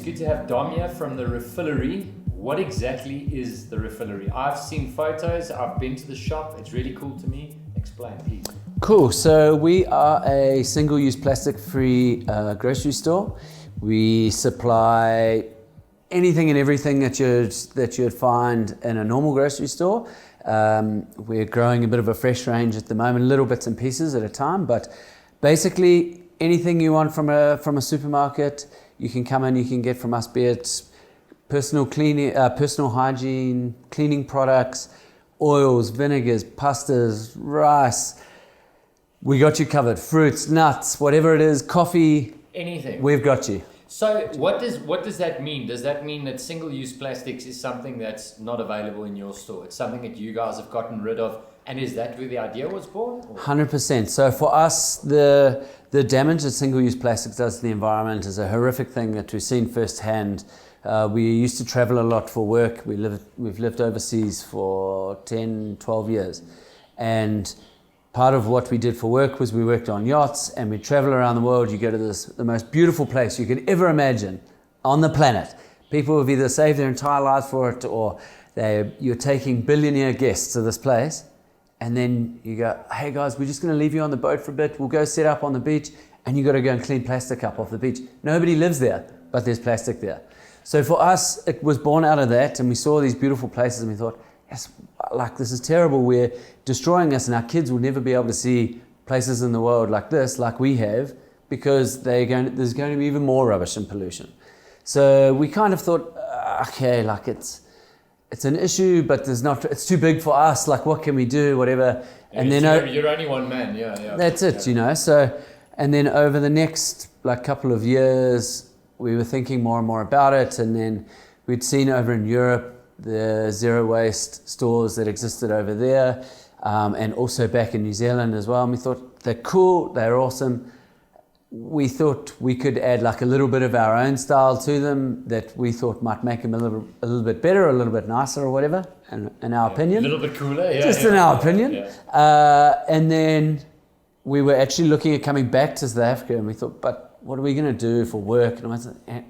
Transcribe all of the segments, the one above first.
good to have Dom here from the Refillery. What exactly is the Refillery? I've seen photos, I've been to the shop, it's really cool to me. Explain, please. Cool, so we are a single-use plastic-free grocery store. We supply anything and everything that you'd find in a normal grocery store. We're growing a bit of a fresh range at the moment, little bits and pieces at a time, but basically anything you want from a supermarket, you can come in, you can get from us, be it personal cleaning, personal hygiene, cleaning products, oils, vinegars, pastas, rice. We got you covered. Fruits, nuts, whatever it is, coffee. Anything. We've got you. So what does that mean? Does that mean that single-use plastics is something that's not available in your store? It's something that you guys have gotten rid of, and is that where the idea was born? 100%. So for us, the damage that single-use plastics does to the environment is a horrific thing that we've seen firsthand. We used to travel a lot for work. We've lived overseas for 10, 12 years. And part of what we did for work was we worked on yachts and we travel around the world. You go to the most beautiful place you could ever imagine on the planet. People have either saved their entire lives for it, or you're taking billionaire guests to this place. And then you go, hey guys, we're just going to leave you on the boat for a bit. We'll go set up on the beach, and you got to go and clean plastic up off the beach. Nobody lives there, but there's plastic there. So for us, it was born out of that, and we saw these beautiful places and we thought, yes, like this is terrible. We're destroying us, and our kids will never be able to see places in the world like this, like we have, because there's going to be even more rubbish and pollution. So we kind of thought, okay, like it's an issue, but it's too big for us. Like, what can we do? Whatever. And then you're only one man, yeah. That's it, you know. So, and then over the next couple of years, we were thinking more and more about it, and then we'd seen over in Europe the zero waste stores that existed over there, and also back in New Zealand as well. And we thought they're cool, they're awesome. We thought we could add like a little bit of our own style to them that we thought might make them a little bit better, a little bit nicer, or whatever. In our opinion, a little bit cooler, in our opinion. Yeah. And then we were actually looking at coming back to South Africa, and we thought, but what are we going to do for work? And I said,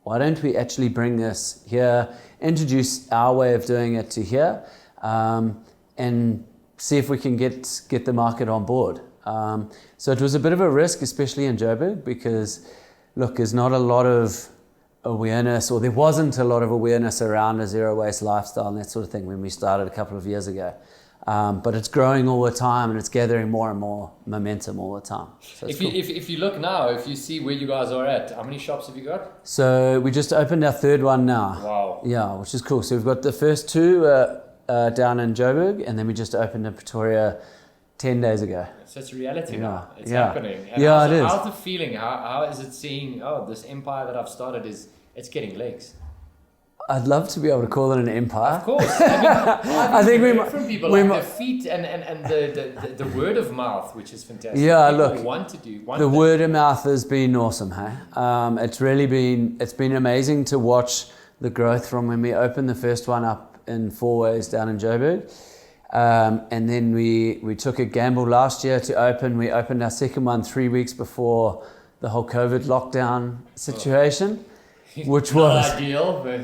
why don't we actually bring this here, introduce our way of doing it to here, and see if we can get the market on board. So it was a bit of a risk, especially in Joburg, because look, there's not a lot of awareness, or there wasn't a lot of awareness around a zero waste lifestyle and that sort of thing when we started a couple of years ago. But it's growing all the time, and it's gathering more and more momentum all the time. So if you look now, if you see where you guys are at, how many shops have you got? So we just opened our third one now. Wow. Yeah, which is cool. So we've got the first two down in Joburg, and then we just opened in Pretoria 10 days ago. So it's a reality now. It's yeah. happening. And it is. How's the feeling? How is it seeing, this empire that I've started it's getting legs? I'd love to be able to call it an empire. Of course. I think we heard from people like the feet and the word of mouth, which is fantastic. Yeah, people look, want the word of mouth has been awesome, hey? It's been amazing to watch the growth from when we opened the first one up in Fourways down in Joburg. And then we took a gamble last year to open. We opened our second one 3 weeks before the whole COVID lockdown situation. Which was ideal, but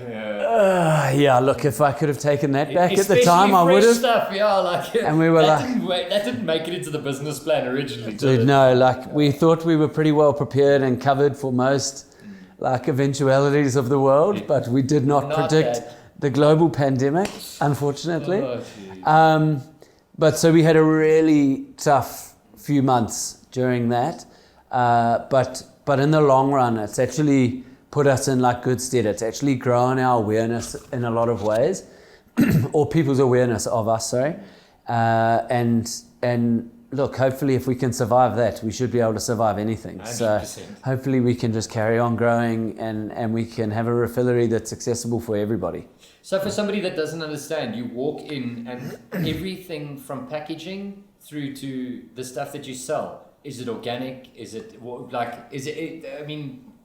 look, if I could have taken that back at the time, I would have. Stuff, and we were that didn't make it into the business plan originally. Dude, no, we thought we were pretty well prepared and covered for most eventualities of the world, but we did not predict the global pandemic, unfortunately. But so we had a really tough few months during that, but in the long run, it's actually put us in good stead. It's actually grown our awareness in a lot of ways, or people's awareness of us, sorry. And look, hopefully if we can survive that, we should be able to survive anything. 100%. So hopefully we can just carry on growing, and we can have a refillery that's accessible for everybody. So for somebody that doesn't understand, you walk in and everything from packaging through to the stuff that you sell, is it organic?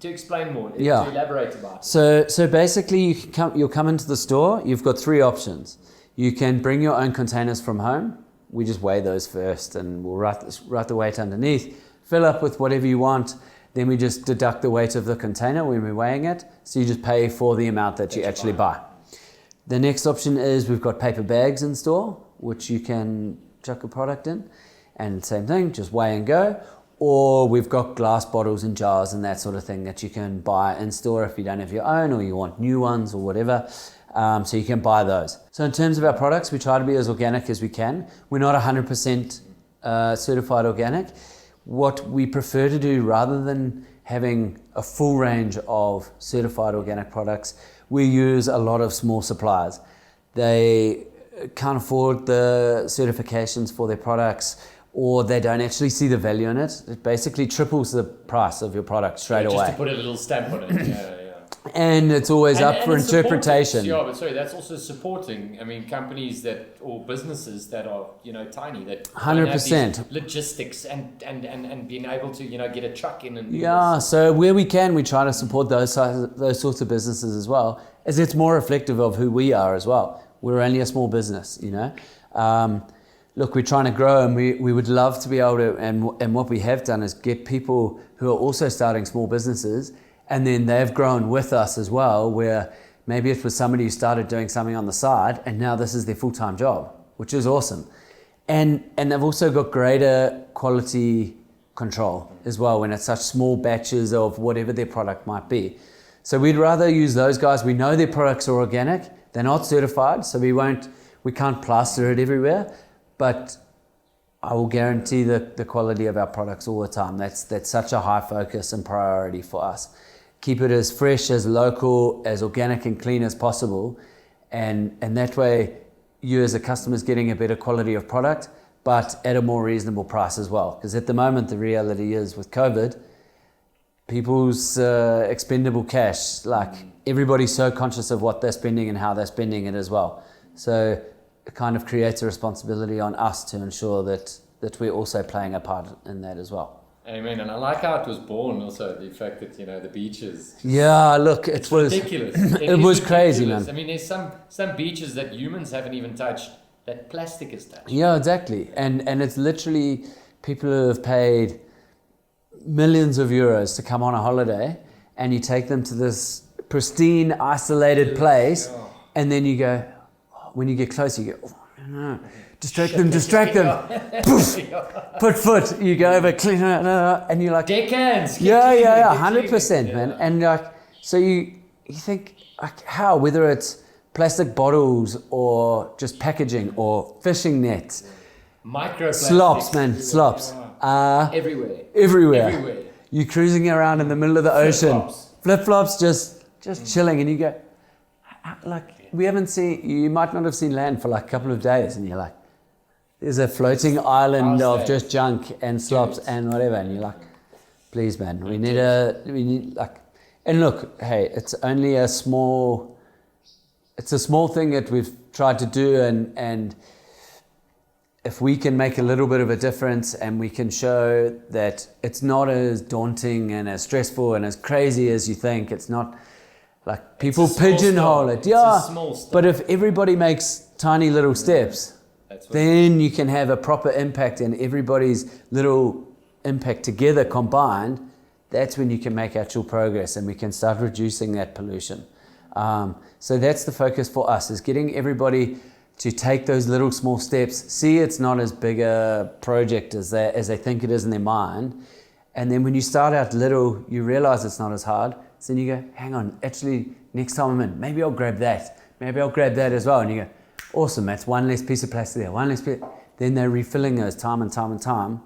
To explain more, to elaborate about it. So basically, you'll come into the store. You've got three options. You can bring your own containers from home. We just weigh those first, and we'll write the weight underneath. Fill up with whatever you want. Then we just deduct the weight of the container when we're weighing it. So you just pay for the amount that you actually buy. The next option is we've got paper bags in store, which you can chuck a product in. And same thing, just weigh and go. Or we've got glass bottles and jars and that sort of thing that you can buy in store if you don't have your own or you want new ones or whatever. So you can buy those. So in terms of our products, we try to be as organic as we can. We're not 100% certified organic. What we prefer to do, rather than having a full range of certified organic products, we use a lot of small suppliers. They can't afford the certifications for their products, or they don't actually see the value in it. It basically triples the price of your product straight away. Just to put a little stamp on it. Yeah. And it's always up for interpretation. Yeah, but sorry, that's also supporting. I mean, companies or businesses that are tiny, that 100% logistics and being able to get a truck in and So where we can, we try to support those sorts of businesses as well, as it's more reflective of who we are as well. We're only a small business, Look, we're trying to grow, and we would love to be able to. And what we have done is get people who are also starting small businesses. And then they've grown with us as well, where maybe it was somebody who started doing something on the side and now this is their full-time job, which is awesome. And they've also got greater quality control as well when it's such small batches of whatever their product might be. So we'd rather use those guys. We know their products are organic. They're not certified, so we can't plaster it everywhere, but I will guarantee the quality of our products all the time. That's such a high focus and priority for us. Keep it as fresh, as local, as organic and clean as possible. And that way, you as a customer is getting a better quality of product, but at a more reasonable price as well. Because at the moment, the reality is with COVID, people's expendable cash, like everybody's so conscious of what they're spending and how they're spending it as well. So it kind of creates a responsibility on us to ensure that we're also playing a part in that as well. Amen. And I like how it was born also, the fact that, the beaches. Yeah, look, it was ridiculous. It was crazy, man. I mean, there's some beaches that humans haven't even touched that plastic is touched. Yeah, exactly. And it's literally people who have paid millions of euros to come on a holiday, and you take them to this pristine, isolated place, and then you go, when you get closer, you go, no. Distract them. Poof, put foot. You go over, clean it, and you're like, deckhands. 100%, man. And so you think, how? Whether it's plastic bottles or just packaging or fishing nets, microplastics, slops, man, slops. Everywhere. You're cruising around in the middle of the ocean, flip-flops, just chilling, and you go, you might not have seen land for like a couple of days, and you're like, there's a floating island of just junk and slops and whatever, and you're like, please, man, we need and look, hey, it's only a small thing that we've tried to do, and if we can make a little bit of a difference and we can show that it's not as daunting and as stressful and as crazy as you think, it's not like people pigeonhole it. Yeah, but if everybody makes tiny little steps, then you can have a proper impact, and everybody's little impact together combined, that's when you can make actual progress and we can start reducing that pollution. So that's the focus for us, is getting everybody to take those little small steps, see it's not as big a project as they think it is in their mind. And then when you start out little, you realize it's not as hard. So then you go, hang on, actually, next time I'm in, maybe I'll grab that. Maybe I'll grab that as well. And you go, awesome, that's one less piece of plastic there, one less piece. Then they're refilling those time and time and time.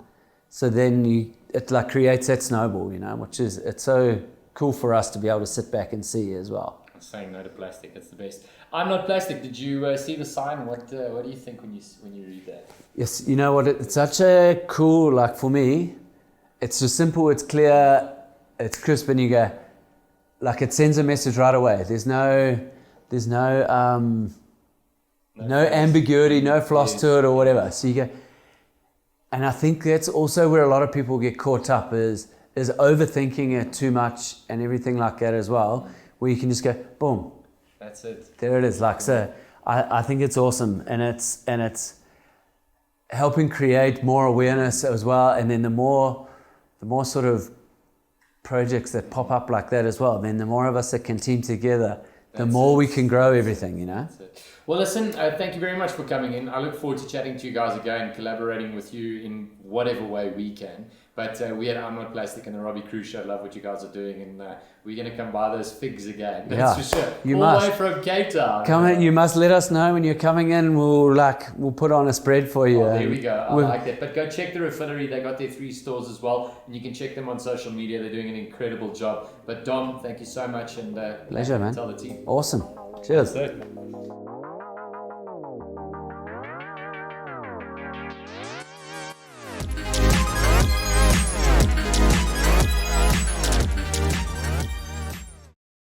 So then it like creates that snowball, which is, it's so cool for us to be able to sit back and see as well. Saying no to plastic, that's the best. I'm not plastic. Did you see the sign? What do you think when you read that? Yes, you know what? It's such a cool, like for me, it's just simple, it's clear, it's crisp, and you go, like it sends a message right away. There's no ambiguity, no floss to it or whatever. So you go, and I think that's also where a lot of people get caught up is overthinking it too much and everything like that as well, where you can just go, boom. That's it. There it is. Like, so I think it's awesome, and it's helping create more awareness as well. And then the more sort of projects that pop up like that as well, then the more of us that can team together, the more we can grow everything, you know. Well, listen, thank you very much for coming in. I look forward to chatting to you guys again, collaborating with you in whatever way we can. But we at I'm Not Plastic and the Robbie Kruse Show love what you guys are doing, and we're going to come buy those figs again. That's for sure. You All must. the way from Cape Town. Come in, you must let us know when you're coming in. We'll put on a spread for you. Oh, there we go. I like that. But go check the Refillery. They got their 3 stores as well, and you can check them on social media. They're doing an incredible job. But Dom, thank you so much, and pleasure, man. Tell the team. Awesome. Cheers. That's it.